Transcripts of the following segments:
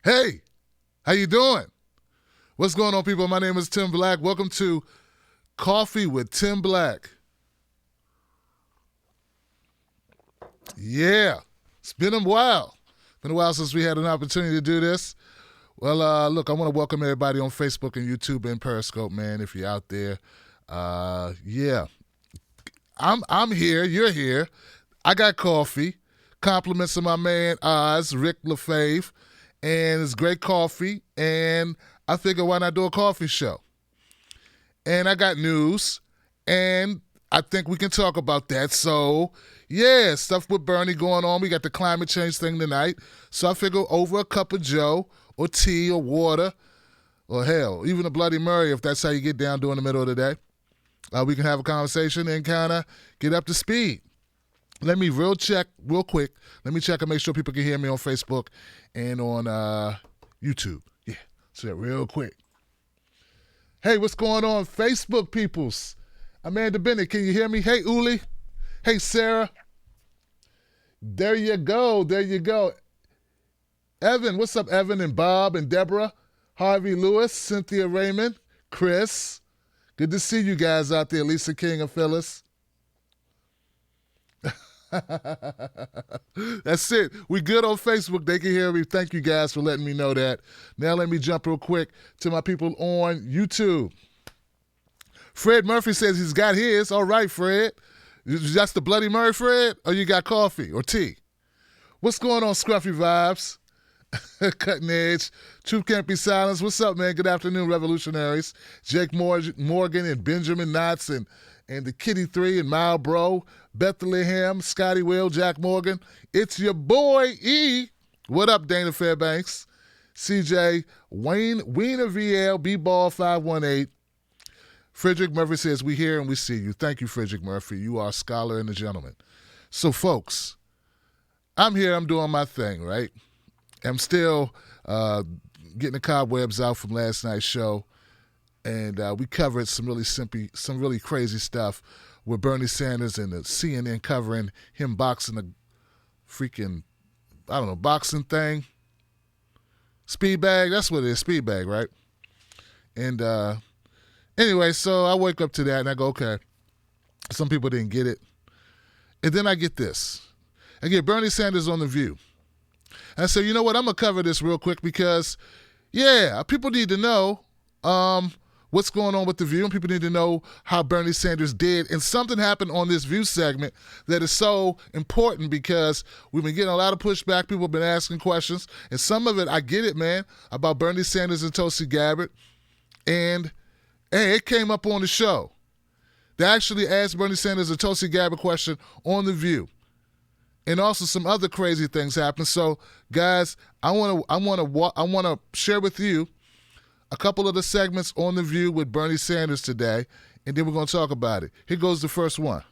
Hey, how you doing? What's going on, people? My name is Tim Black. Welcome to Coffee with Tim Black. Yeah, it's been a while. Been a while since we had an opportunity to do this. Well, look, I want to welcome everybody on Facebook and YouTube and Periscope, man, if you're out there. Yeah, I'm here. You're here. I got coffee. Compliments to my man Oz, Rick LaFave. And it's great coffee, and I figured why not do a coffee show? And I got news, and I think we can talk about that. So, yeah, stuff with Bernie going on. We got the climate change thing tonight. So I figured over a cup of Joe or tea or water or hell, even a Bloody Murray if that's how you get down during the middle of the day, we can have a conversation and kind of get up to speed. Let me real quick. Let me check and make sure people can hear me on Facebook and on YouTube. Yeah, so real quick. Hey, what's going on, Facebook peoples? Amanda Bennett, can you hear me? Hey, Uli. Hey, Sarah. There you go. There you go. Evan, what's up, Evan and Bob and Deborah? Harvey Lewis, Cynthia Raymond, Chris. Good to see you guys out there, Lisa King and Phyllis. That's it. We good on Facebook. They can hear me. Thank you guys for letting me know that. Now let me jump real quick to my people on YouTube. Fred Murphy says he's got his. All right, Fred. That's the Bloody Murray, Fred? Or you got coffee or tea? What's going on, Scruffy Vibes? Cutting Edge. Truth Can't Be Silenced. What's up, man? Good afternoon, Revolutionaries. Jake Morgan and Benjamin Knotts and the Kitty 3 and Mile Bro, Bethlehem, Scotty Will, Jack Morgan. It's your boy E. What up, Dana Fairbanks? CJ, Wiener VL, B-Ball 518. Frederick Murphy says, we hear and we see you. Thank you, Frederick Murphy. You are a scholar and a gentleman. So, folks, I'm here. I'm doing my thing, right? I'm still getting the cobwebs out from last night's show. And we covered some really crazy stuff with Bernie Sanders and the CNN covering him boxing a freaking, boxing thing. Speed bag, that's what it is, speed bag, right? And anyway, so I wake up to that and I go, okay, some people didn't get it. And then I get this. I get Bernie Sanders on The View. And I say, you know what, I'm going to cover this real quick because, yeah, people need to know what's going on with The View, and people need to know how Bernie Sanders did. And something happened on this View segment that is so important because we've been getting a lot of pushback. People have been asking questions. And some of it, I get it, man, about Bernie Sanders and Tulsi Gabbard. And, hey, it came up on the show. They actually asked Bernie Sanders a Tulsi Gabbard question on The View. And also some other crazy things happened. So, guys, I want to share with you a couple of the segments on The View with Bernie Sanders today, and then we're going to talk about it. Here goes the first one.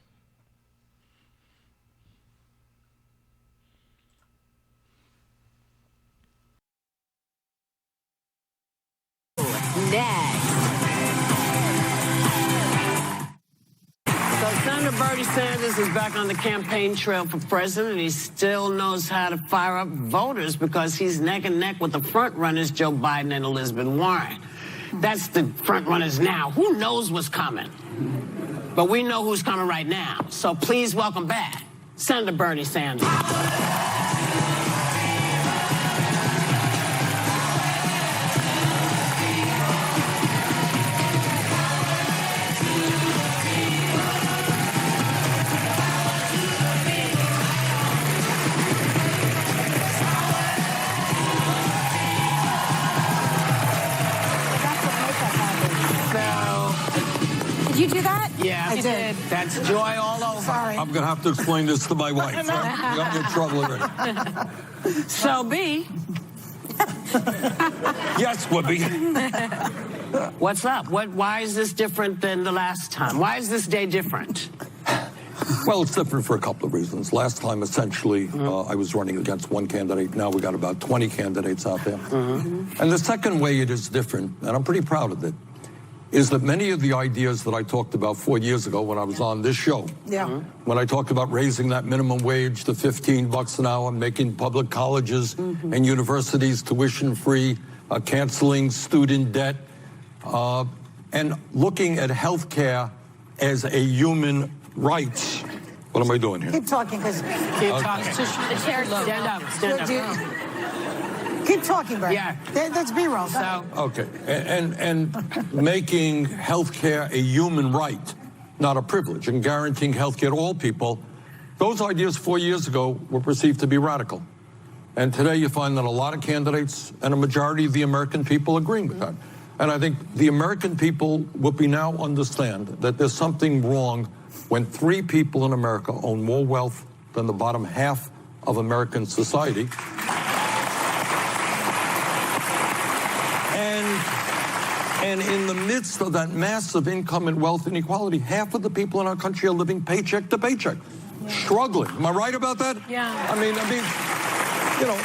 Senator Bernie Sanders is back on the campaign trail for president. He still knows how to fire up voters because he's neck and neck with the front runners, Joe Biden and Elizabeth Warren. That's the front runners now. Who knows what's coming? But we know who's coming right now. So please welcome back Senator Bernie Sanders. Did you do that? Yeah, I did. That's joy all over. Sorry. I'm going to have to explain this to my wife. You got me in trouble already. So, B. Yes, Whoopi. What's up? Why is this different than the last time? Why is this day different? Well, it's different for a couple of reasons. Last time, essentially, I was running against one candidate. Now we got about 20 candidates out there. And the second way it is different, and I'm pretty proud of it, is that many of the ideas that I talked about 4 years ago when I was on this show, when I talked about raising that minimum wage to $15 an hour, making public colleges and universities tuition-free, canceling student debt, and looking at health care as a human right. What am I doing here? Keep talking, because The chair, stand up, stand up. keep talking, Bert. Yeah. That's B-roll. So, Okay, and making health care a human right, not a privilege, and guaranteeing health care to all people, those ideas 4 years ago were perceived to be radical. And today you find that a lot of candidates and a majority of the American people agreeing with that. And I think the American people will be now understand that there's something wrong when 3 people in America own more wealth than the bottom half of American society. And in the midst of that massive income and wealth inequality, half of the people in our country are living paycheck to paycheck, struggling. Am I right about that? Yeah. I mean, you know,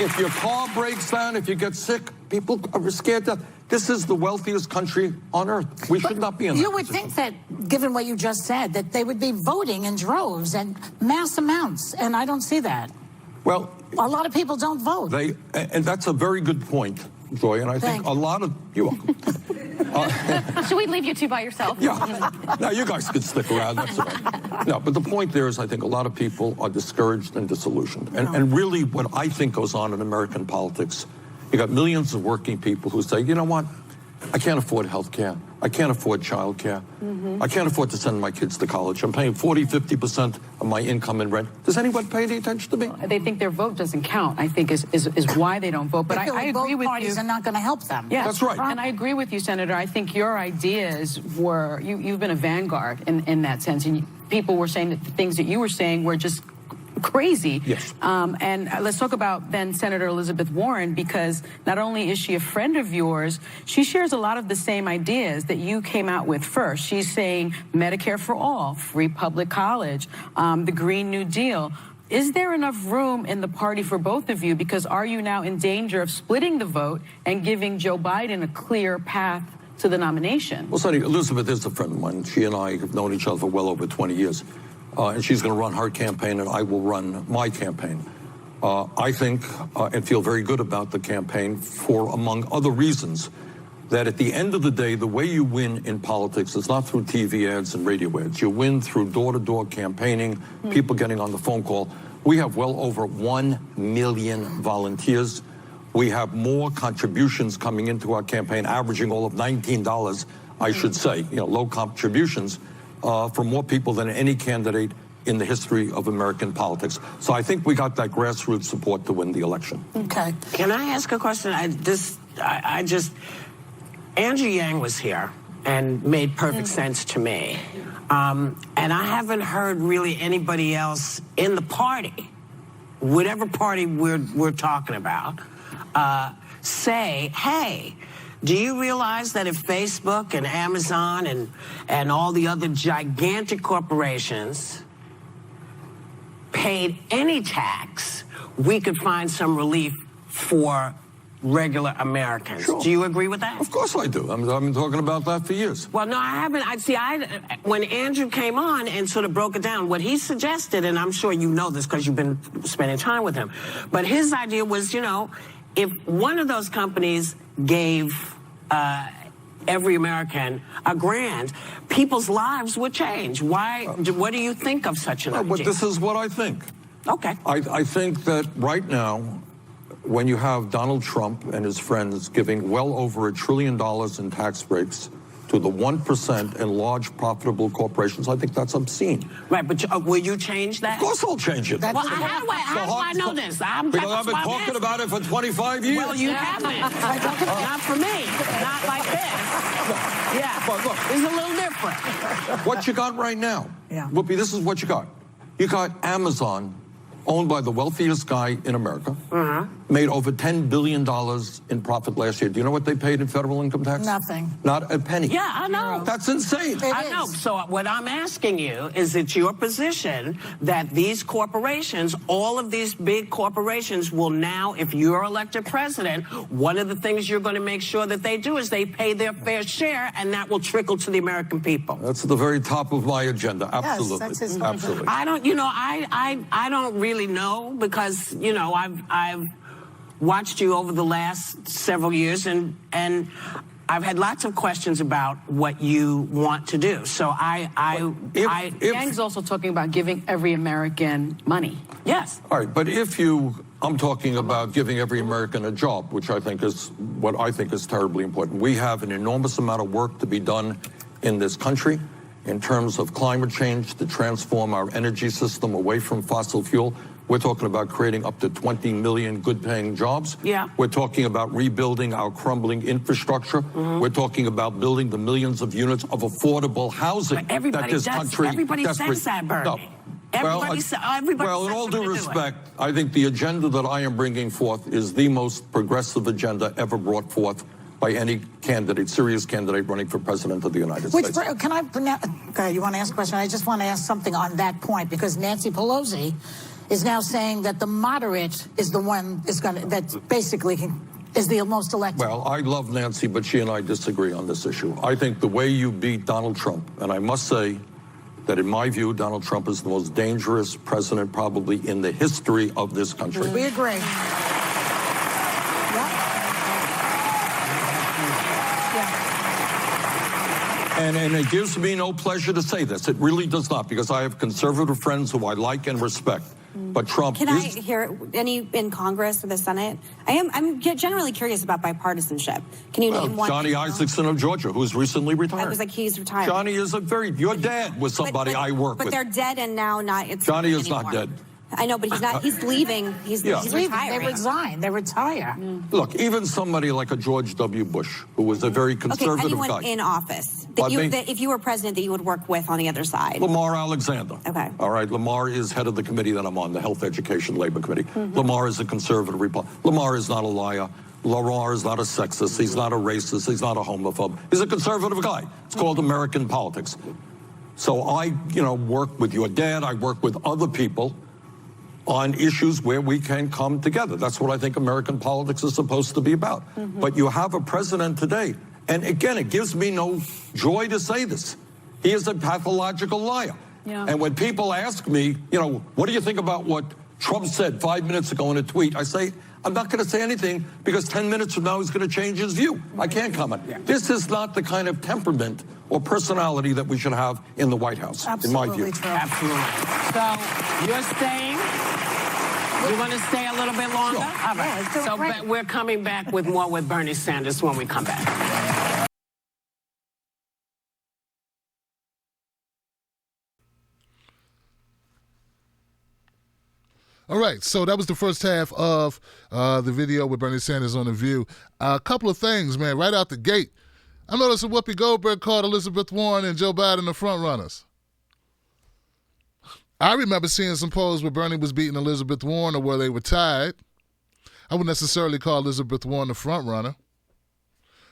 if your car breaks down, if you get sick, people are scared to death. This is the wealthiest country on earth. We should not be in that You would position. think that, given what you just said, that they would be voting in droves and mass amounts, and I don't see that. Well, A lot of people don't vote. and that's a very good point, Joy, and I think a lot of, you're welcome. Should we leave you two by yourself? Yeah. No, you guys can stick around. That's all right. No, but the point there is I think a lot of people are discouraged and disillusioned. And really what I think goes on in American politics, you got millions of working people who say, you know what? I can't afford health care. I can't afford child care. I can't afford to send my kids to college. I'm paying 40, 50% of my income in rent. Does anyone pay any attention to me? They think their vote doesn't count, I think is why they don't vote. But I agree both with parties you. are not going to help them. Yeah, That's right. And I agree with you, Senator. I think your ideas were, you've been a vanguard in that sense. And people were saying that the things that you were saying were just crazy. Yes. And let's talk about then Senator Elizabeth Warren, because not only is she a friend of yours, she shares a lot of the same ideas that you came out with first. She's saying Medicare for all, free public college, the Green New Deal. Is there enough room in the party for both of you? Because are you now in danger of splitting the vote and giving Joe Biden a clear path to the nomination? Well, Sonny, Elizabeth is a friend of mine. She and I have known each other for well over 20 years. And she's going to run her campaign, and I will run my campaign. I think and feel very good about the campaign for, among other reasons, that at the end of the day, the way you win in politics is not through TV ads and radio ads. You win through door-to-door campaigning, people getting on the phone call. We have well over 1 million volunteers. We have more contributions coming into our campaign, averaging all of $19, I should say, low contributions, for more people than any candidate in the history of American politics. So I think we got that grassroots support to win the election. Okay. Can I ask a question? Andrew Yang was here and made perfect sense to me. And I haven't heard really anybody else in the party, whatever party we're talking about, say, hey, do you realize that if Facebook and Amazon and all the other gigantic corporations paid any tax, we could find some relief for regular Americans? Sure. Do you agree with that? Of course I do. I've been talking about that for years. Well, no, I haven't. When Andrew came on and sort of broke it down, what he suggested, and I'm sure you know this because you've been spending time with him, but his idea was, if one of those companies gave every American $1,000, people's lives would change. What do you think of such an idea? But this is what I think. Okay. I think that right now, when you have Donald Trump and his friends giving well over $1 trillion in tax breaks to the 1% and large profitable corporations, I think that's obscene. Right, but will you change that? Of course I'll change it. Well, how do I know this? Because I've been talking about it for 25 years. Well, you haven't. Not for me. Not like this. Yeah. But look, it's a little different. What you got right now, Yeah. Whoopi, this is what you got. You got Amazon, owned by the wealthiest guy in America. made over $10 billion in profit last year. Do you know what they paid in federal income tax? Nothing. Not a penny. Yeah, I know. That's insane. I know. So what I'm asking you is it's your position that these corporations, all of these big corporations will now, if you're elected president, one of the things you're going to make sure that they do is they pay their fair share, and that will trickle to the American people. That's at the very top of my agenda. Absolutely. Yes, that's his Absolutely. I don't, I don't really know because, I've watched you over the last several years, and I've had lots of questions about what you want to do. So Yang's also talking about giving every American money. Yes. All right, but I'm talking about giving every American a job, which I think is terribly important. We have an enormous amount of work to be done in this country in terms of climate change to transform our energy system away from fossil fuel. We're talking about creating up to 20 million good-paying jobs. Yeah. We're talking about rebuilding our crumbling infrastructure. We're talking about building the millions of units of affordable housing that this country everybody desperately... says that, Bernie. No. Everybody Well, in all due respect, I think the agenda that I am bringing forth is the most progressive agenda ever brought forth by any candidate, serious candidate running for president of the United States. Can I... Okay, you want to ask a question? I just want to ask something on that point, because Nancy Pelosi is now saying that the moderate is the one that basically is the most elected. Well, I love Nancy, but she and I disagree on this issue. I think the way you beat Donald Trump, and I must say that in my view, Donald Trump is the most dangerous president probably in the history of this country. We agree. And it gives me no pleasure to say this. It really does not, because I have conservative friends who I like and respect. But Trump Can I hear any in Congress or the Senate? I'm generally curious about bipartisanship. Can you name one? Johnny Isakson of Georgia, who's recently retired. I was like, he's retired. Johnny is your dad was somebody I work with. But they're dead and now not. Johnny is not dead. I know, but he's not. He's leaving. He's retiring. They resign. They retire. Look, even somebody like a George W. Bush, who was a very conservative anyone guy. in office that if you were president, that you would work with on the other side. Lamar Alexander. Okay. All right. Lamar is head of the committee that I'm on, the Health Education Labor Committee. Lamar is a conservative Republican. Lamar is not a liar. Lamar is not a sexist. He's not a racist. He's not a homophobe. He's a conservative guy. It's called American politics. So I, work with your dad. I work with other people on issues where we can come together. That's what I think American politics is supposed to be about. But you have a president today, and again, it gives me no joy to say this. He is a pathological liar. Yeah. And when people ask me, what do you think about what Trump said 5 minutes ago in a tweet? I say, I'm not going to say anything because 10 minutes from now he's going to change his view. I can't comment. Yeah. This is not the kind of temperament or personality that we should have in the White House, in my view. True. Absolutely. So you're staying? You want to stay a little bit longer? Sure. All right. So we're coming back with more with Bernie Sanders when we come back. All right, so that was the first half of the video with Bernie Sanders on The View. A couple of things, man, right out the gate. I noticed that Whoopi Goldberg called Elizabeth Warren and Joe Biden the front runners. I remember seeing some polls where Bernie was beating Elizabeth Warren or where they were tied. I wouldn't necessarily call Elizabeth Warren the front runner.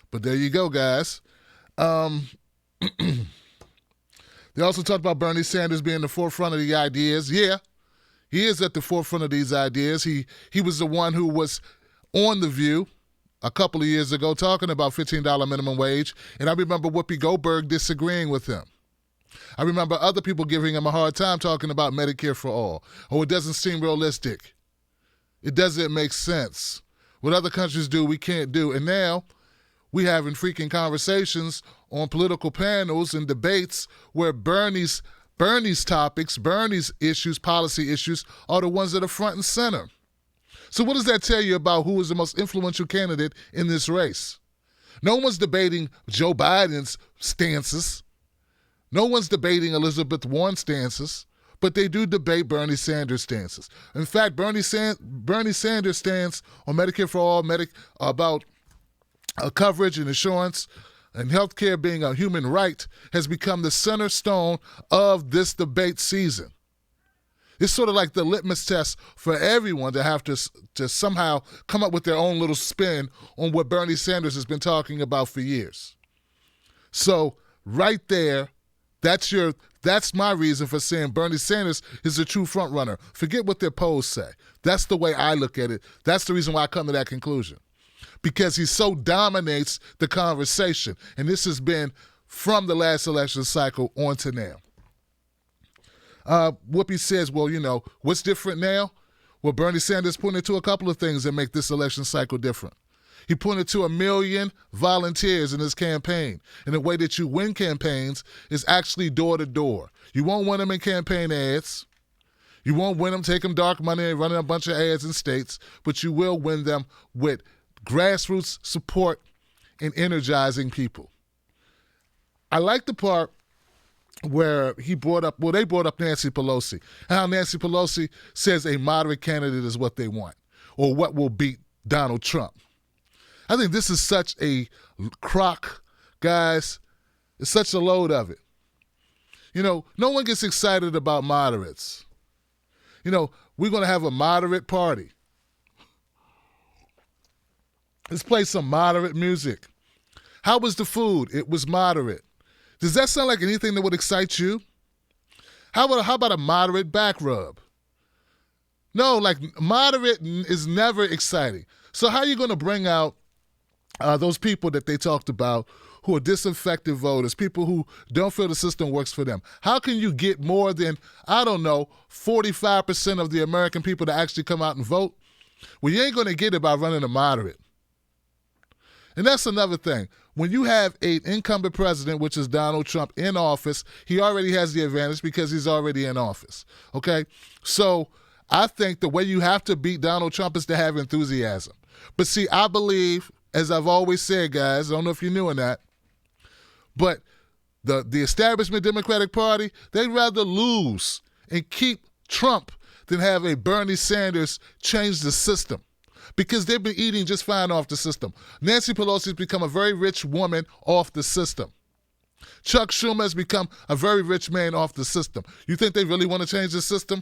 But there you go, guys. They also talked about Bernie Sanders being the forefront of the ideas. Yeah, he is at the forefront of these ideas. He was the one who was on The View a couple of years ago talking about $15 minimum wage, and I remember Whoopi Goldberg disagreeing with him. I remember other people giving him a hard time talking about Medicare for all. Oh, it doesn't seem realistic. It doesn't make sense. What other countries do, we can't do. And now we having freaking conversations on political panels and debates where Bernie's topics, Bernie's issues, policy issues, are the ones that are front and center. So what does that tell you about who is the most influential candidate in this race? No one's debating Joe Biden's stances. No one's debating Elizabeth Warren's stances, but they do debate Bernie Sanders' stances. In fact, Bernie Sanders' stance on Medicare for all, about coverage and insurance and health care being a human right has become the center stone of this debate season. It's sort of like the litmus test for everyone to have to somehow come up with their own little spin on what Bernie Sanders has been talking about for years. So right there, that's my reason for saying Bernie Sanders is a true front runner. Forget what their polls say. That's the way I look at it. That's the reason why I come to that conclusion. Because he so dominates the conversation. And this has been from the last election cycle on to now. Whoopi says, well, what's different now? Well, Bernie Sanders pointed to a couple of things that make this election cycle different. He pointed to 1 million volunteers in his campaign. And the way that you win campaigns is actually door to door. You won't win them in campaign ads. You won't win them taking dark money and running a bunch of ads in states, but you will win them with grassroots support and energizing people. I like the part where they brought up Nancy Pelosi, and how Nancy Pelosi says a moderate candidate is what they want, or what will beat Donald Trump. I think this is such a crock, guys. It's such a load of it. No one gets excited about moderates. We're going to have a moderate party. Let's play some moderate music. How was the food? It was moderate. Does that sound like anything that would excite you? How about a moderate back rub? No, like moderate is never exciting. So how are you going to bring out those people that they talked about who are disaffected voters, people who don't feel the system works for them? How can you get more than, 45% of the American people to actually come out and vote? Well, you ain't going to get it by running a moderate. And that's another thing. When you have an incumbent president, which is Donald Trump, in office, he already has the advantage because he's already in office, okay? So I think the way you have to beat Donald Trump is to have enthusiasm. But see, I believe, as I've always said, guys, I don't know if you're new in that, but the establishment Democratic Party, they'd rather lose and keep Trump than have a Bernie Sanders change the system, because they've been eating just fine off the system. Nancy Pelosi has become a very rich woman off the system. Chuck Schumer has become a very rich man off the system. You think they really want to change the system?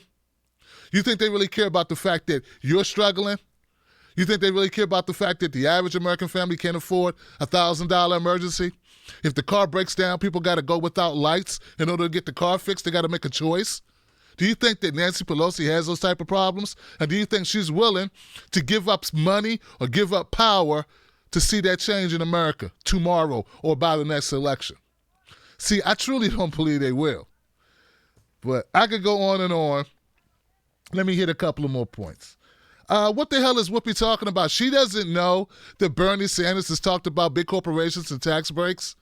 You think they really care about the fact that you're struggling? You think they really care about the fact that the average American family can't afford a $1,000 emergency? If the car breaks down, people got to go without lights in order to get the car fixed. They got to make a choice. Do you think that Nancy Pelosi has those type of problems? And do you think she's willing to give up money or give up power to see that change in America tomorrow or by the next election? See, I truly don't believe they will. But I could go on and on. Let me hit a couple of more points. What the hell is Whoopi talking about? She doesn't know that Bernie Sanders has talked about big corporations and tax breaks.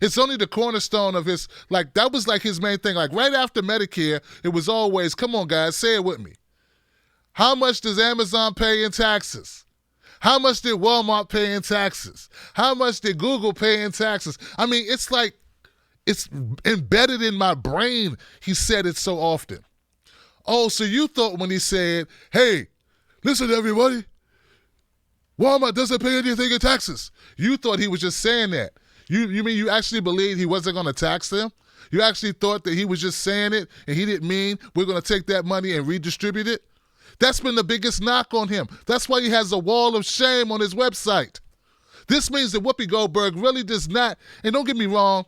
It's only the cornerstone of his, that was his main thing. Right after Medicare, it was always, come on guys, say it with me. How much does Amazon pay in taxes? How much did Walmart pay in taxes? How much did Google pay in taxes? I mean, it's embedded in my brain. He said it so often. Oh, so you thought when he said, hey, listen everybody, Walmart doesn't pay anything in taxes. You thought he was just saying that. You mean you actually believed he wasn't going to tax them? You actually thought that he was just saying it and he didn't mean we're going to take that money and redistribute it? That's been the biggest knock on him. That's why he has a wall of shame on his website. This means that Whoopi Goldberg really does not, and don't get me wrong,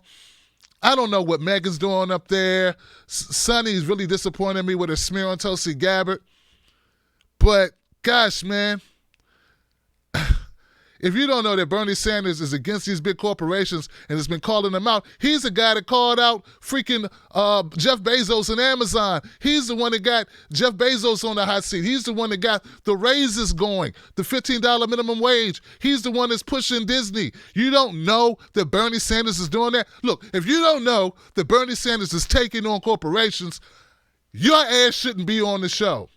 I don't know what Megan's doing up there. Sonny's really disappointed me with her smear on Tulsi Gabbard. But gosh, man, if you don't know that Bernie Sanders is against these big corporations and has been calling them out, he's the guy that called out freaking Jeff Bezos and Amazon. He's the one that got Jeff Bezos on the hot seat. He's the one that got the raises going, the $15 minimum wage. He's the one that's pushing Disney. You don't know that Bernie Sanders is doing that? Look, if you don't know that Bernie Sanders is taking on corporations, your ass shouldn't be on the show.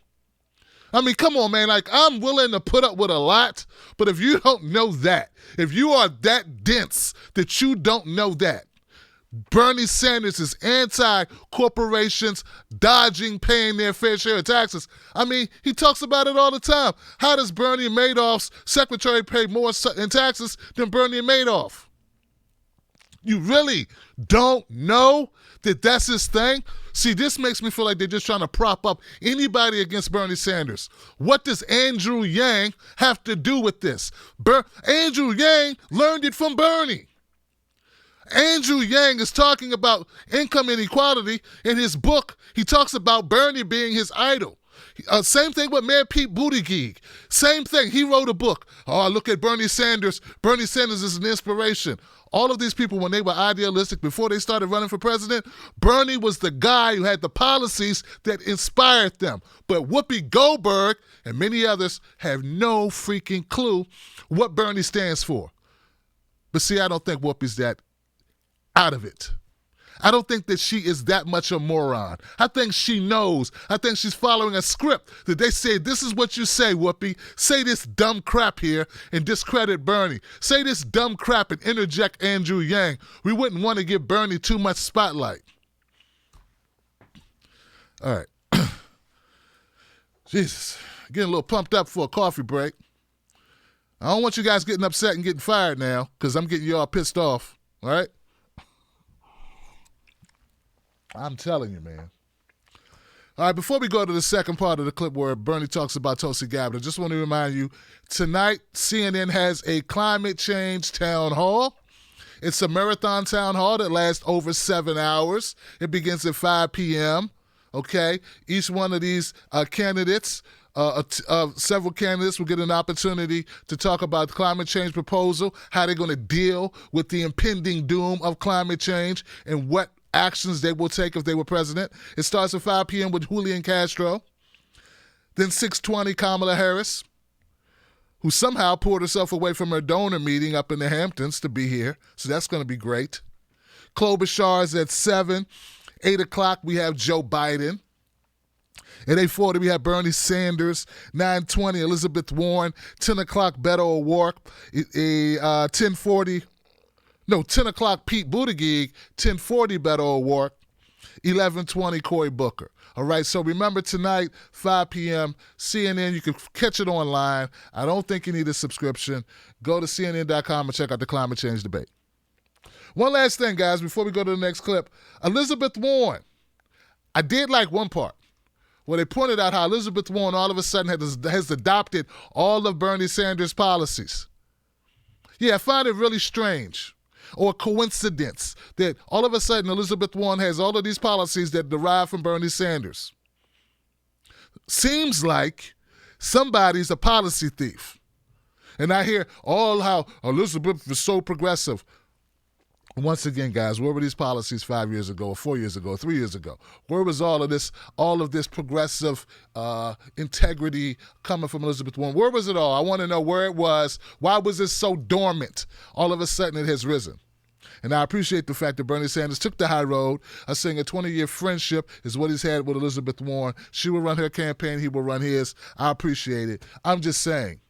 I mean, come on, man. I'm willing to put up with a lot, but if you don't know that, if you are that dense that you don't know that, Bernie Sanders is anti-corporations dodging paying their fair share of taxes. I mean, he talks about it all the time. How does Bernie Madoff's secretary pay more in taxes than Bernie Madoff? You really don't know that that's his thing? See, this makes me feel like they're just trying to prop up anybody against Bernie Sanders. What does Andrew Yang have to do with this? Andrew Yang learned it from Bernie. Andrew Yang is talking about income inequality. In his book, he talks about Bernie being his idol. Same thing with Mayor Pete Buttigieg. Same thing. He wrote a book. Oh, look at Bernie Sanders. Bernie Sanders is an inspiration. All of these people, when they were idealistic, before they started running for president, Bernie was the guy who had the policies that inspired them. But Whoopi Goldberg and many others have no freaking clue what Bernie stands for. But see, I don't think Whoopi's that out of it. I don't think that she is that much a moron. I think she knows. I think she's following a script that they say, this is what you say, Whoopi. Say this dumb crap here and discredit Bernie. Say this dumb crap and interject Andrew Yang. We wouldn't want to give Bernie too much spotlight. All right. Jesus. Getting a little pumped up for a coffee break. I don't want you guys getting upset and getting fired now because I'm getting you all pissed off. All right? I'm telling you, man. All right, before we go to the second part of the clip where Bernie talks about Tulsi Gabbard, I just want to remind you, tonight CNN has a climate change town hall. It's a marathon town hall that lasts over 7 hours. It begins at 5 p.m., okay? Each one of these candidates, several candidates will get an opportunity to talk about the climate change proposal, how they're going to deal with the impending doom of climate change, and what actions they will take if they were president. It starts at 5 p.m. with Julian Castro. Then 6:20, Kamala Harris, who somehow pulled herself away from her donor meeting up in the Hamptons to be here. So that's going to be great. Klobuchar is at 7. 8 o'clock, we have Joe Biden. At 8:40, we have Bernie Sanders. 9:20, Elizabeth Warren. 10 o'clock, Beto O'Rourke. 10 o'clock, Pete Buttigieg. 10:40, Beto O'Rourke. 11:20, Cory Booker. All right, so remember tonight, 5 p.m., CNN. You can catch it online. I don't think you need a subscription. Go to CNN.com and check out the climate change debate. One last thing, guys, before we go to the next clip. Elizabeth Warren. I did like one part where they pointed out how Elizabeth Warren all of a sudden has adopted all of Bernie Sanders' policies. Yeah, I find it really strange. Or coincidence that all of a sudden Elizabeth Warren has all of these policies that derive from Bernie Sanders. Seems like somebody's a policy thief. And I hear all how Elizabeth is so progressive. Once again, guys, where were these policies 5 years ago or 4 years ago or 3 years ago? Where was all of this progressive integrity coming from Elizabeth Warren? Where was it all? I want to know where it was. Why was it so dormant? All of a sudden it has risen. And I appreciate the fact that Bernie Sanders took the high road, saying a 20-year friendship is what he's had with Elizabeth Warren. She will run her campaign, he will run his. I appreciate it. I'm just saying,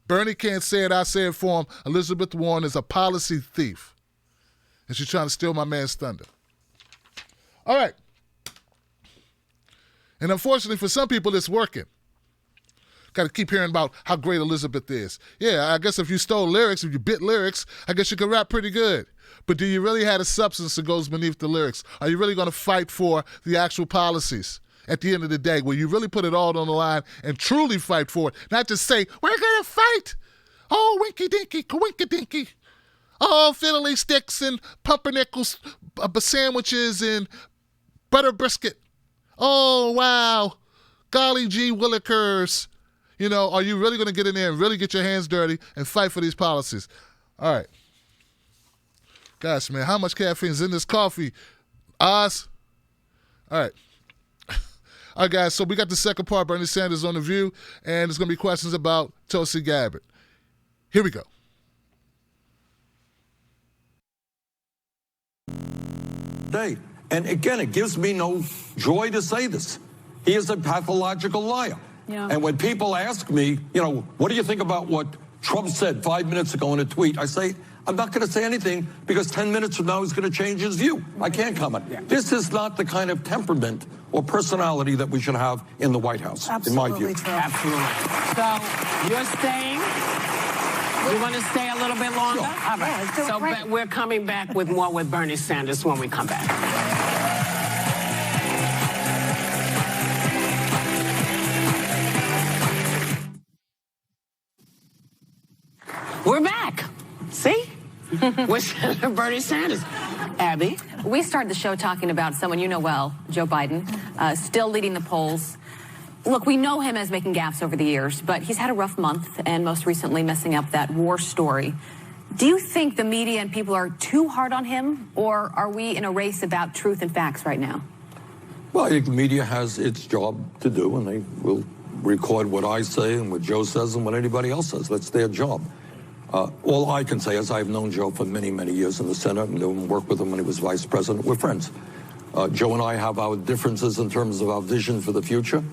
Bernie can't say it, I say it for him. Elizabeth Warren is a policy thief. And she's trying to steal my man's thunder. All right. And unfortunately for some people, it's working. Got to keep hearing about how great Elizabeth is. Yeah, I guess if you stole lyrics, if you bit lyrics, I guess you could rap pretty good. But do you really have a substance that goes beneath the lyrics? Are you really going to fight for the actual policies at the end of the day, where you really put it all on the line and truly fight for it? Not just say, we're going to fight. Oh, winky-dinky, kawinky-dinky. Oh, fiddly sticks and pumpernickels sandwiches and butter brisket. Oh, wow. Golly gee willikers. You know, are you really going to get in there and really get your hands dirty and fight for these policies? All right. Gosh, man, how much caffeine is in this coffee? Oz? All right. All right, guys, so we got the second part, Bernie Sanders on The View, and there's going to be questions about Tulsi Gabbard. Here we go. Day. And again, it gives me no joy to say this. He is a pathological liar. Yeah. And when people ask me, you know, what do you think about what Trump said 5 minutes ago in a tweet? I say, I'm not going to say anything because 10 minutes from now he's going to change his view. I can't comment. Yeah. This is not the kind of temperament or personality that we should have in the White House, Absolutely in my view. True. Absolutely. So you're staying? You want to stay a little bit longer? Sure. All right. Yeah, So we're coming back with more with Bernie Sanders when we come back. We're back. See? With Senator Bernie Sanders. Abby? We started the show talking about someone you know well, Joe Biden, still leading the polls. Look, we know him as making gaffes over the years, but he's had a rough month, and most recently messing up that war story. Do you think the media and people are too hard on him, or are we in a race about truth and facts right now? Well, I think the media has its job to do, and they will record what I say and what Joe says and what anybody else says. That's their job. All I can say is I've known Joe for many, many years in the Senate and worked with him when he was vice president. We're friends. Joe and I have our differences in terms of our vision for the future,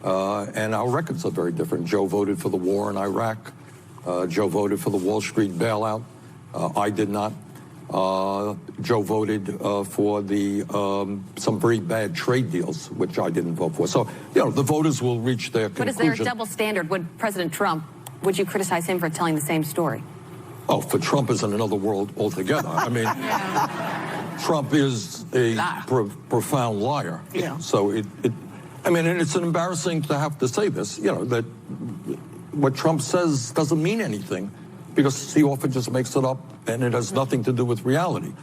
and our records are very different. Joe voted for the war in Iraq. Joe voted for the Wall Street bailout. I did not. Joe voted for the some very bad trade deals, which I didn't vote for. So, you know, the voters will reach their conclusion. But is there a double standard? Would you criticize him for telling the same story? Oh, for Trump is in another world altogether. I mean, Trump is a profound liar. Yeah. So I mean, and it's embarrassing to have to say this, you know, that what Trump says doesn't mean anything because he often just makes it up and it has nothing to do with reality.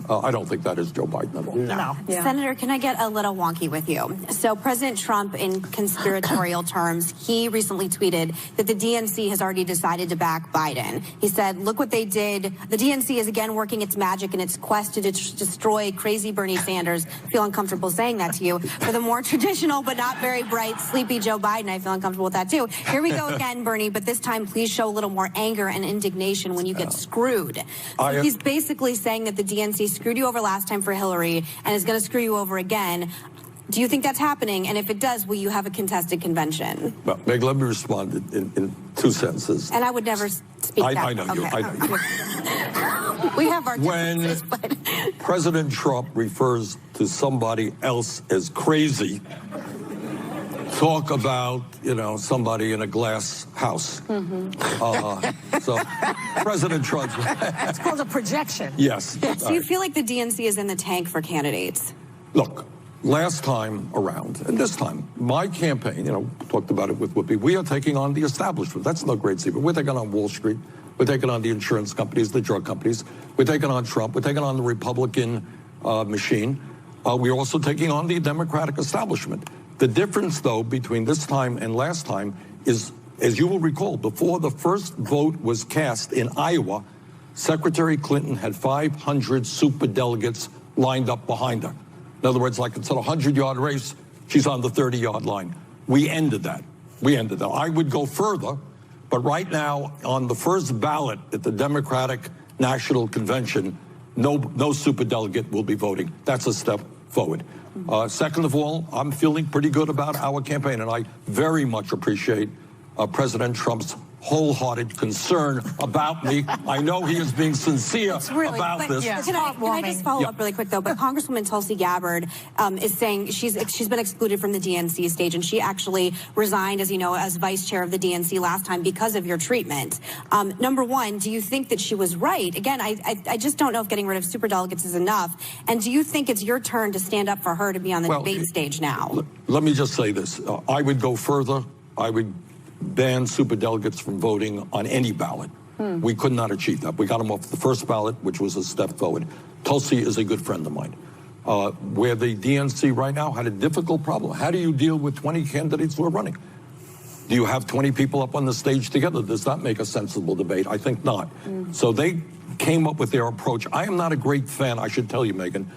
I don't think that is Joe Biden at all. No. Yeah. Senator, can I get a little wonky with you? So President Trump, in conspiratorial terms, he recently tweeted that the DNC has already decided to back Biden. He said, look what they did. The DNC is again working its magic in its quest to destroy crazy Bernie Sanders. I feel uncomfortable saying that to you. For the more traditional but not very bright, sleepy Joe Biden, I feel uncomfortable with that too. Here we go again, Bernie, but this time please show a little more anger and indignation when you get screwed. So he's basically saying that the DNC screwed you over last time for Hillary and is going to screw you over again. Do you think that's happening? And if it does, will you have a contested convention? Well, Meg, let me respond in 2 sentences. And I would never speak that. I know you. I know you. We have our When differences, but President Trump refers to somebody else as crazy, talk about, you know, somebody in a glass house. So President Trump. It's called a projection. Yes. so you feel like the DNC is in the tank for candidates? Look, last time around, and this time, my campaign, you know, talked about it with Whoopi, we are taking on the establishment. That's no great secret. We're taking on Wall Street. We're taking on the insurance companies, the drug companies. We're taking on Trump. We're taking on the Republican machine. We're also taking on the Democratic establishment. The difference, though, between this time and last time is, as you will recall, before the first vote was cast in Iowa, Secretary Clinton had 500 superdelegates lined up behind her. In other words, like it's a 100-yard race, she's on the 30-yard line. We ended that. I would go further, but right now, on the first ballot at the Democratic National Convention, no superdelegate will be voting. That's a step forward. Second of all, I'm feeling pretty good about our campaign, and I very much appreciate President Trump's wholehearted concern about me. I know he is being sincere about this. Can I just follow up really quick, though? But Congresswoman Tulsi Gabbard is saying she's been excluded from the DNC stage, and she actually resigned, as you know, as vice chair of the DNC last time because of your treatment. Number one, do you think that she was right? Again, I just don't know if getting rid of superdelegates is enough. And do you think it's your turn to stand up for her to be on the debate stage now? Let me just say this. I would go further. I would ban superdelegates from voting on any ballot. We could not achieve that. We got them off the first ballot, which was a step forward. Tulsi is a good friend of mine. Where the DNC right now had a difficult problem. How do you deal with 20 candidates who are running? Do you have 20 people up on the stage together? Does that make a sensible debate? I think not. So they came up with their approach. I am not a great fan, I should tell you, Megan,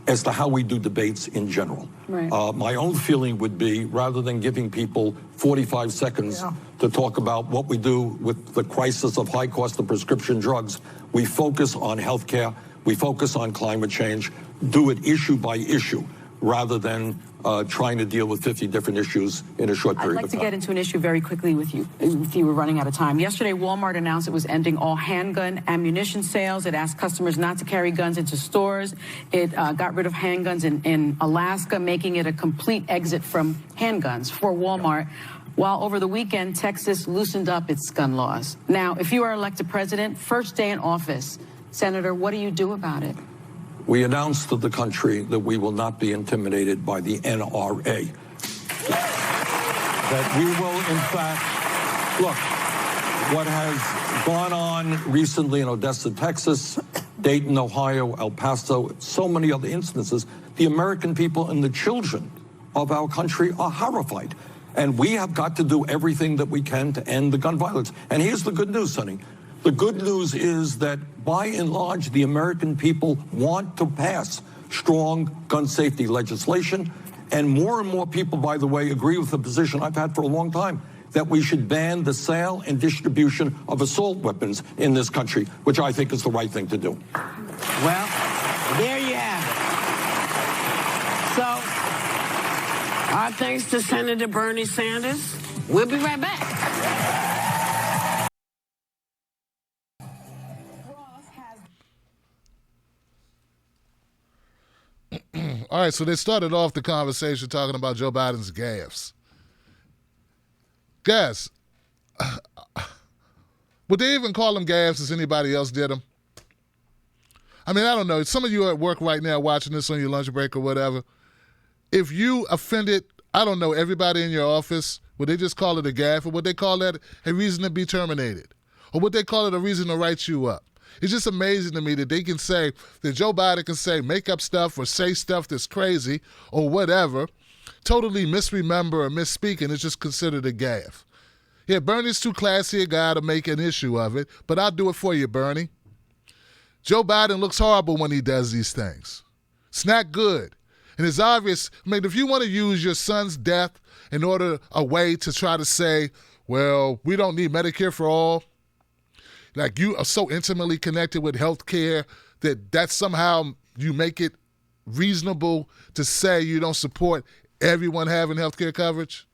as to how we do debates in general. Right. My own feeling would be, rather than giving people 45 seconds to talk about what we do with the crisis of high cost of prescription drugs, we focus on healthcare, we focus on climate change, do it issue by issue, rather than trying to deal with 50 different issues in a short period of time. I'd like to get into an issue very quickly with you. We're running out of time. Yesterday, Walmart announced it was ending all handgun ammunition sales. It asked customers not to carry guns into stores. It got rid of handguns in Alaska, making it a complete exit from handguns for Walmart. While over the weekend, Texas loosened up its gun laws. Now, if you are elected president, first day in office, Senator, what do you do about it? We announced to the country that we will not be intimidated by the NRA. That we will, in fact, look, what has gone on recently in Odessa, Texas, Dayton, Ohio, El Paso, so many other instances. The American people and the children of our country are horrified. And we have got to do everything that we can to end the gun violence. And here's the good news, Sonny. The good news is that, by and large, the American people want to pass strong gun safety legislation. And more people, by the way, agree with the position I've had for a long time, that we should ban the sale and distribution of assault weapons in this country, which I think is the right thing to do. Well, there you have it. So, our thanks to Senator Bernie Sanders. We'll be right back. All right, so they started off the conversation talking about Joe Biden's gaffes. Guys, would they even call them gaffes as anybody else did them? I mean, I don't know. Some of you are at work right now watching this on your lunch break or whatever. If you offended, I don't know, everybody in your office, would they just call it a gaffe, or would they call that a reason to be terminated? Or would they call it a reason to write you up? It's just amazing to me that they can say, that Joe Biden can say, make up stuff or say stuff that's crazy or whatever, totally misremember or misspeak, and it's just considered a gaffe. Yeah, Bernie's too classy a guy to make an issue of it, but I'll do it for you, Bernie. Joe Biden looks horrible when he does these things. It's not good. And it's obvious, I mean, if you want to use your son's death in order, a way to try to say, well, we don't need Medicare for all, like you are so intimately connected with health care that somehow you make it reasonable to say you don't support everyone having health care coverage.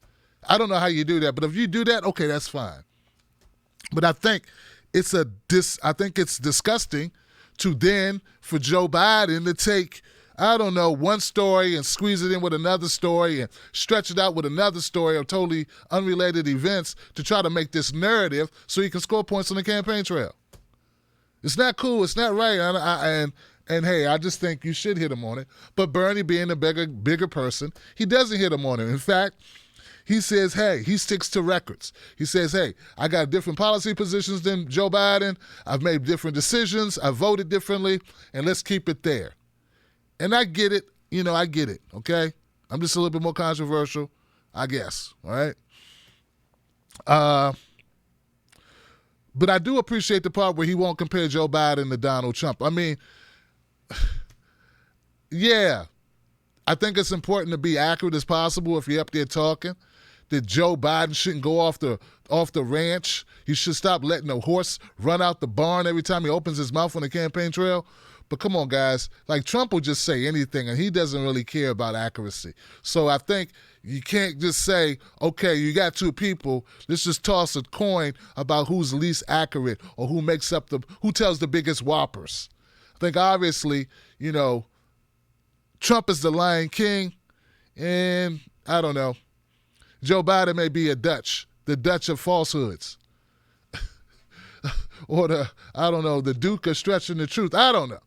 I don't know how you do that, but if you do that, okay, that's fine. But I think it's disgusting to then for Joe Biden to take, I don't know, one story and squeeze it in with another story and stretch it out with another story of totally unrelated events to try to make this narrative so he can score points on the campaign trail. It's not cool. It's not right. And hey, I just think you should hit him on it. But Bernie, being a bigger person, he doesn't hit him on it. In fact, he says, hey, he sticks to records. He says, hey, I got different policy positions than Joe Biden. I've made different decisions. I voted differently, and let's keep it there. And I get it. I get it, okay? I'm just a little bit more controversial, I guess, all right? But I do appreciate the part where he won't compare Joe Biden to Donald Trump. I mean, yeah, I think it's important to be accurate as possible if you're up there talking, that Joe Biden shouldn't go off the ranch. He should stop letting a horse run out the barn every time he opens his mouth on the campaign trail. But come on, guys. Like, Trump will just say anything, and he doesn't really care about accuracy. So I think you can't just say, okay, you got two people, let's just toss a coin about who's least accurate or who tells the biggest whoppers. I think, obviously, Trump is the Lion King, and I don't know. Joe Biden may be the Dutch of falsehoods. Or the Duke of stretching the truth. I don't know.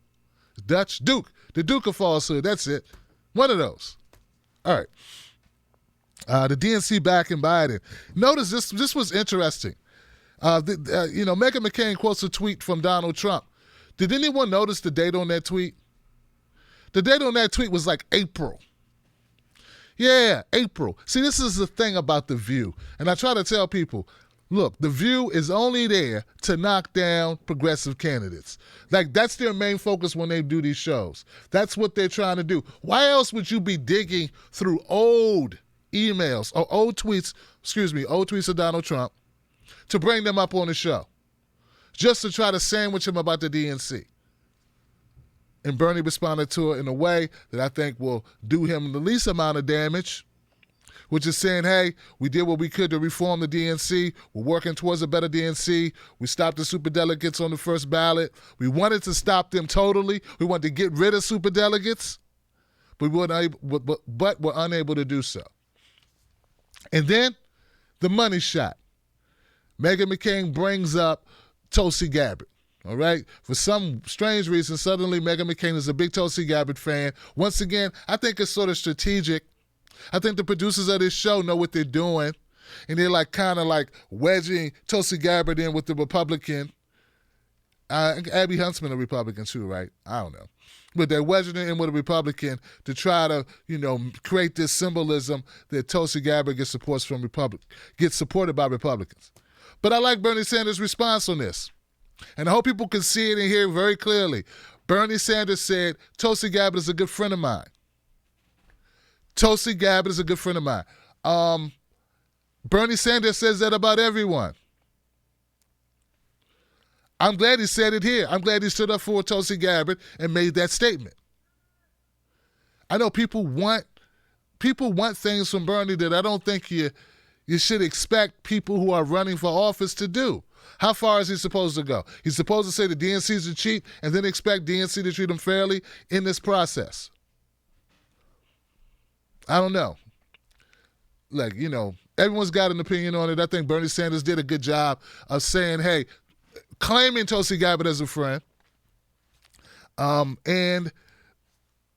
Duke, the Duke of falsehood. That's it. One of those. All right. The DNC backing Biden. Notice this was interesting. Meghan McCain quotes a tweet from Donald Trump. Did anyone notice the date on that tweet? The date on that tweet was like April. Yeah, April. See, this is the thing about The View. And I try to tell people, look, The View is only there to knock down progressive candidates. Like, that's their main focus when they do these shows. That's what they're trying to do. Why else would you be digging through old emails or old tweets of Donald Trump to bring them up on the show? Just to try to sandwich him about the DNC. And Bernie responded to it in a way that I think will do him the least amount of damage, which is saying, hey, we did what we could to reform the DNC. We're working towards a better DNC. We stopped the superdelegates on the first ballot. We wanted to stop them totally. We wanted to get rid of superdelegates, but we're unable to do so. And then the money shot. Meghan McCain brings up Tulsi Gabbard. All right? For some strange reason, suddenly Meghan McCain is a big Tulsi Gabbard fan. Once again, I think it's sort of strategic. I think the producers of this show know what they're doing, and they're kind of wedging Tulsi Gabbard in with the Republican Abby Huntsman a Republican too, right? I don't know. But they're wedging it in with a Republican to try to, create this symbolism that Tulsi Gabbard gets supported by Republicans. But I like Bernie Sanders' response on this. And I hope people can see it and hear it very clearly. Bernie Sanders said, Tulsi Gabbard is a good friend of mine. Tulsi Gabbard is a good friend of mine. Bernie Sanders says that about everyone. I'm glad he said it here. I'm glad he stood up for Tulsi Gabbard and made that statement. I know people want things from Bernie that I don't think you should expect people who are running for office to do. How far is he supposed to go? He's supposed to say the DNC's a cheat and then expect DNC to treat him fairly in this process. I don't know. Everyone's got an opinion on it. I think Bernie Sanders did a good job of saying, hey, claiming Tulsi Gabbard as a friend. And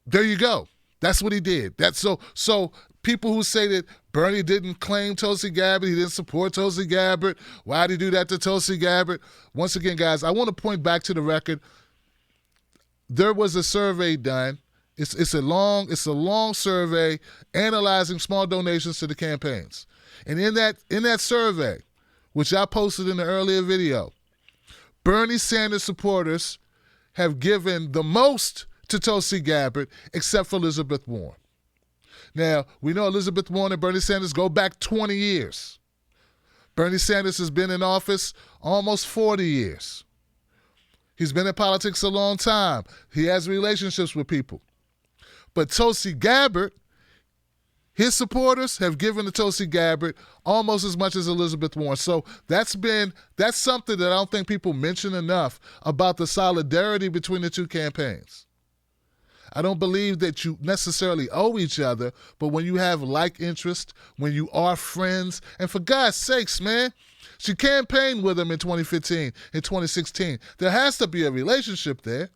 there you go. That's what he did. So people who say that Bernie didn't claim Tulsi Gabbard, he didn't support Tulsi Gabbard, why did he do that to Tulsi Gabbard? Once again, guys, I want to point back to the record. There was a survey done. It's a long survey analyzing small donations to the campaigns. And in that survey, which I posted in the earlier video, Bernie Sanders supporters have given the most to Tulsi Gabbard, except for Elizabeth Warren. Now, we know Elizabeth Warren and Bernie Sanders go back 20 years. Bernie Sanders has been in office almost 40 years. He's been in politics a long time. He has relationships with people. But Tulsi Gabbard, his supporters have given to Tulsi Gabbard almost as much as Elizabeth Warren. So that's something that I don't think people mention enough about the solidarity between the two campaigns. I don't believe that you necessarily owe each other, but when you have like interest, when you are friends, and for God's sakes, man, she campaigned with him in 2015, in 2016. There has to be a relationship there.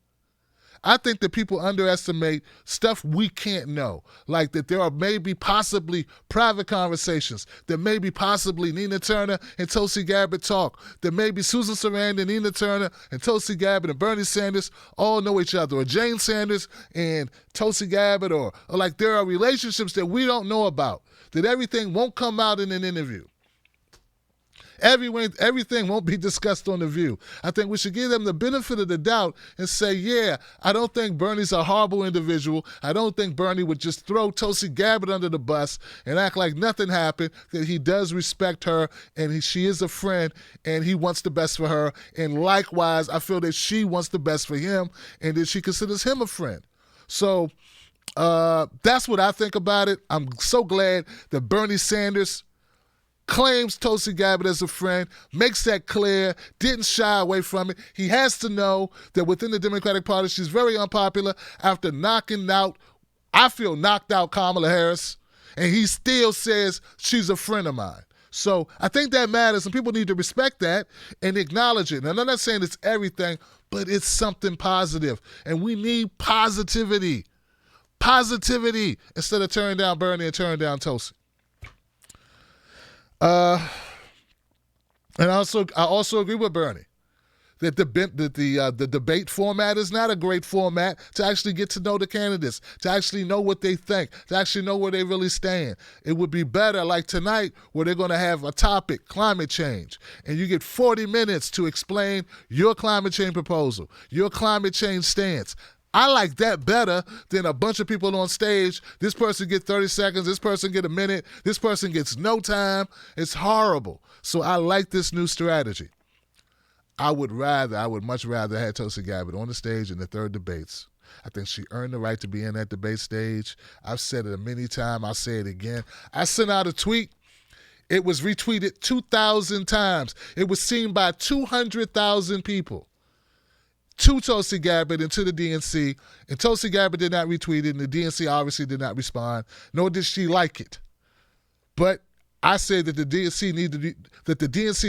I think that people underestimate stuff we can't know, like that there are maybe possibly private conversations, that maybe possibly Nina Turner and Tulsi Gabbard talk, that maybe Susan Sarandon, Nina Turner, and Tulsi Gabbard and Bernie Sanders all know each other, or Jane Sanders and Tulsi Gabbard, or like there are relationships that we don't know about, that everything won't come out in an interview. Everything won't be discussed on The View. I think we should give them the benefit of the doubt and say, yeah, I don't think Bernie's a horrible individual. I don't think Bernie would just throw Tulsi Gabbard under the bus and act like nothing happened, that he does respect her and she is a friend and he wants the best for her. And likewise, I feel that she wants the best for him and that she considers him a friend. So that's what I think about it. I'm so glad that Bernie Sanders claims Tulsi Gabbard as a friend, makes that clear, didn't shy away from it. He has to know that within the Democratic Party, she's very unpopular after knocked out Kamala Harris, and he still says she's a friend of mine. So I think that matters, and people need to respect that and acknowledge it. And I'm not saying it's everything, but it's something positive, and we need positivity. Positivity instead of turning down Bernie and turning down Tulsi. And I also agree with Bernie that the debate format is not a great format to actually get to know the candidates, to actually know what they think, to actually know where they really stand. It would be better like tonight where they're going to have a topic, climate change, and you get 40 minutes to explain your climate change proposal, your climate change stance. I like that better than a bunch of people on stage. This person gets 30 seconds. This person get a minute. This person gets no time. It's horrible. So I like this new strategy. I would much rather have Tulsi Gabbard on the stage in the third debates. I think she earned the right to be in that debate stage. I've said it many times. I'll say it again. I sent out a tweet. It was retweeted 2,000 times. It was seen by 200,000 people. To Tulsi Gabbard and to the DNC, and Tulsi Gabbard did not retweet it, and the DNC obviously did not respond, nor did she like it. But I said that the DNC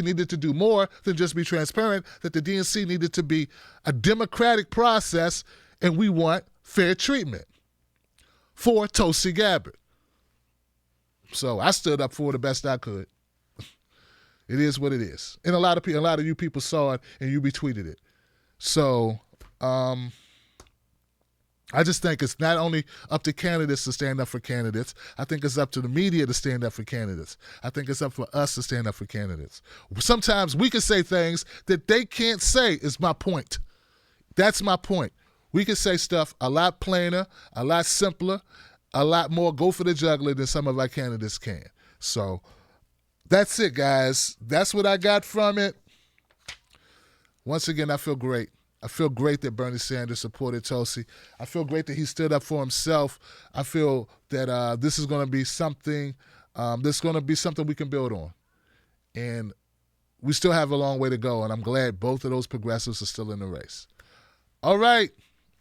needed to do more than just be transparent, that the DNC needed to be a democratic process, and we want fair treatment for Tulsi Gabbard. So I stood up for the best I could. It is what it is. And a lot of you people saw it and you retweeted it. So I just think it's not only up to candidates to stand up for candidates. I think it's up to the media to stand up for candidates. I think it's up for us to stand up for candidates. Sometimes we can say things that they can't say is my point. That's my point. We can say stuff a lot plainer, a lot simpler, a lot more go for the jugular than some of our candidates can. So that's it, guys. That's what I got from it. Once again, I feel great. I feel great that Bernie Sanders supported Tulsi. I feel great that he stood up for himself. I feel that this is going to be something. This is going to be something we can build on, and we still have a long way to go. And I'm glad both of those progressives are still in the race. All right,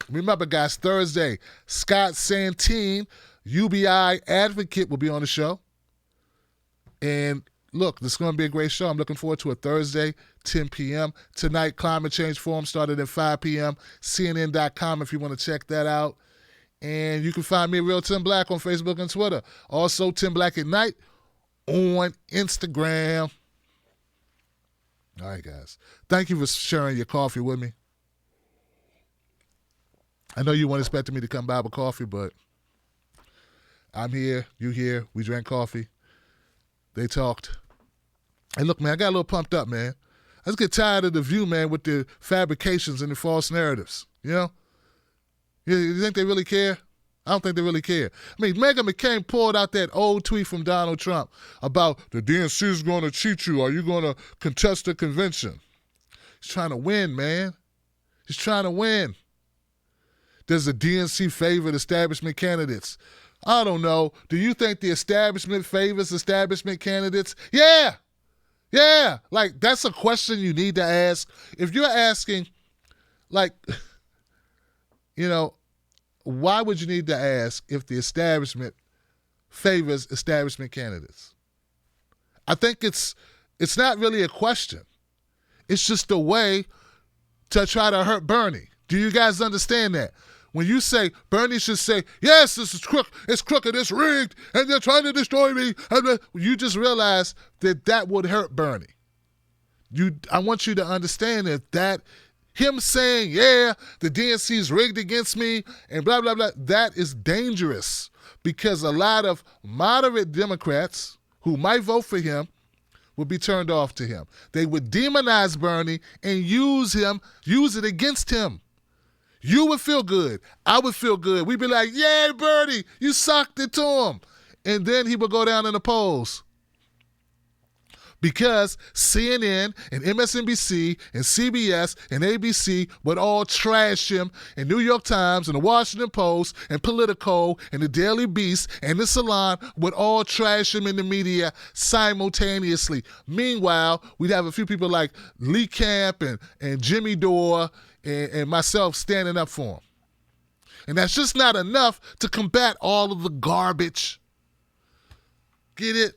remember, guys, Thursday, Scott Santine, UBI advocate, will be on the show, and look, this is going to be a great show. I'm looking forward to it. Thursday, 10 p.m. Tonight, Climate Change Forum started at 5 p.m. CNN.com if you want to check that out. And you can find me at Real Tim Black on Facebook and Twitter. Also, Tim Black at Night on Instagram. All right, guys. Thank you for sharing your coffee with me. I know you weren't expecting me to come by with coffee, but I'm here, you here, we drank coffee. They talked. Hey, look, man, I got a little pumped up, man. I just get tired of the View, man, with the fabrications and the false narratives, you know? You think they really care? I don't think they really care. I mean, Meghan McCain pulled out that old tweet from Donald Trump about the DNC is going to cheat you. Are you going to contest the convention? He's trying to win, man. He's trying to win. Does the DNC favor establishment candidates? I don't know. Do you think the establishment favors establishment candidates? Yeah. Yeah. Like, that's a question you need to ask. If you're asking, like, you know, why would you need to ask if the establishment favors establishment candidates? I think it's not really a question. It's just a way to try to hurt Bernie. Do you guys understand that? When you say, Bernie should say, yes, this is crooked, it's rigged, and they're trying to destroy me, you just realize that would hurt Bernie. I want you to understand that him saying, yeah, the DNC is rigged against me, and blah, blah, blah, that is dangerous because a lot of moderate Democrats who might vote for him would be turned off to him. They would demonize Bernie and use it against him. You would feel good. I would feel good. We'd be like, yay, Bernie, you sucked it to him. And then he would go down in the polls. Because CNN and MSNBC and CBS and ABC would all trash him, and New York Times and the Washington Post and Politico and the Daily Beast and the Salon would all trash him in the media simultaneously. Meanwhile, we'd have a few people like Lee Camp and Jimmy Dore and myself standing up for him. And that's just not enough to combat all of the garbage. Get it?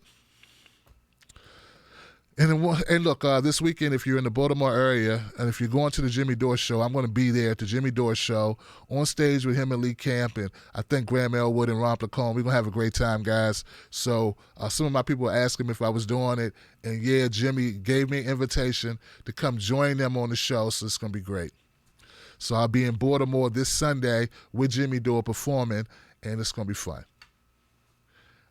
And look, this weekend, if you're in the Baltimore area, and if you're going to the Jimmy Dore show, I'm going to be there at the Jimmy Dore show, on stage with him and Lee Camp, and I think Graham Elwood and Ron Placone. We're going to have a great time, guys. So some of my people were asking me if I was doing it, and yeah, Jimmy gave me an invitation to come join them on the show, so it's going to be great. So I'll be in Baltimore this Sunday with Jimmy Dore performing, and it's going to be fun.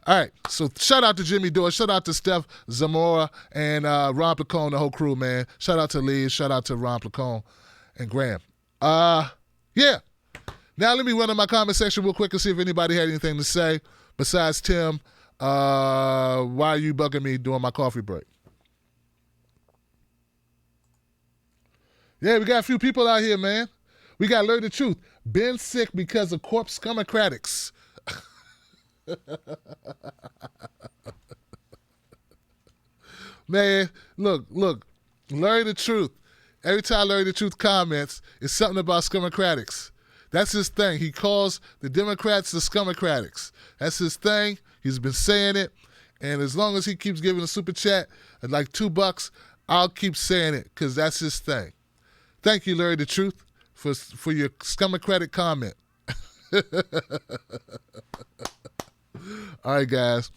All right, so shout out to Jimmy Dore, shout out to Steph Zamora and Ron Placone, the whole crew, man. Shout out to Lee, shout out to Ron Placone and Graham. Yeah. Now let me run in my comment section real quick and see if anybody had anything to say besides Tim. Why are you bugging me during my coffee break? Yeah, we got a few people out here, man. We got to learn the truth. Been sick because of corpse scumocratics. Man, look, Larry the Truth. Every time Larry the Truth comments, it's something about scumocratics. That's his thing. He calls the Democrats the scumocratics. That's his thing. He's been saying it. And as long as he keeps giving a super chat at like $2, I'll keep saying it because that's his thing. Thank you, Larry the Truth, for your scumocratic comment. All right, guys.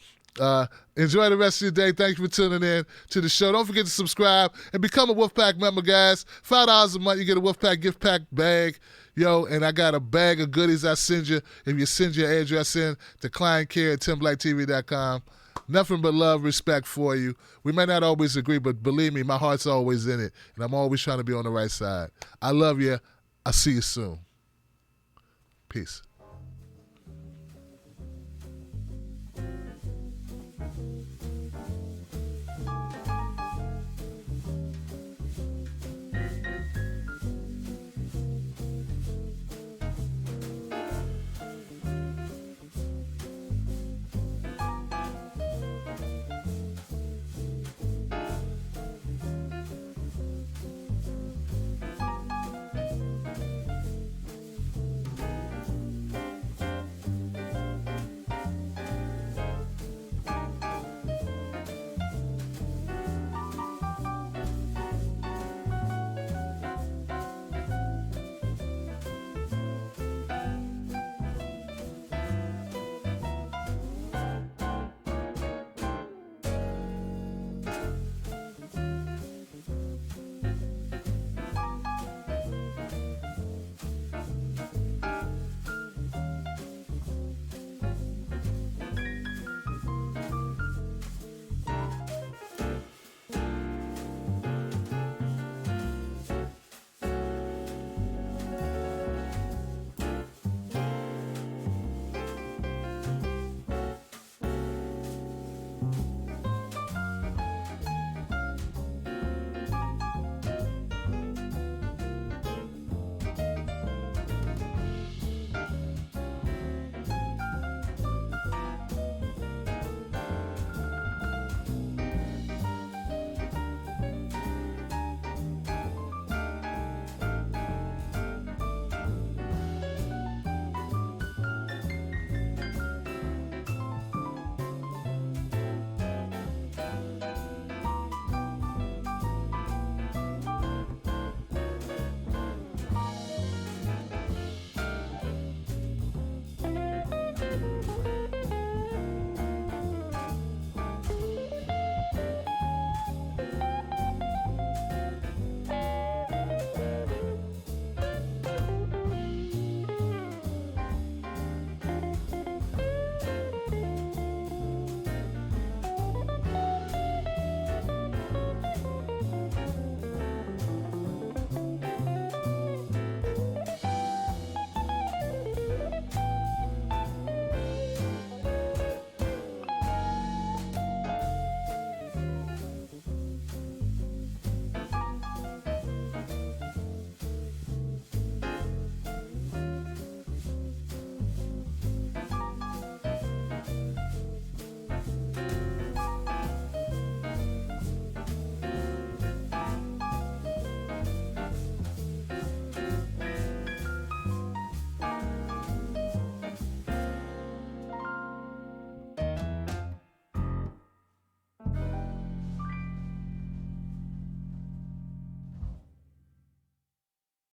Enjoy the rest of your day. Thank you for tuning in to the show. Don't forget to subscribe and become a Wolfpack member, guys. $5 a month, you get a Wolfpack gift pack bag. Yo, and I got a bag of goodies I send you if you send your address in to clientcare@timblacktv.com. Nothing but love, respect for you. We may not always agree, but believe me, my heart's always in it, and I'm always trying to be on the right side. I love you. I'll see you soon. Peace.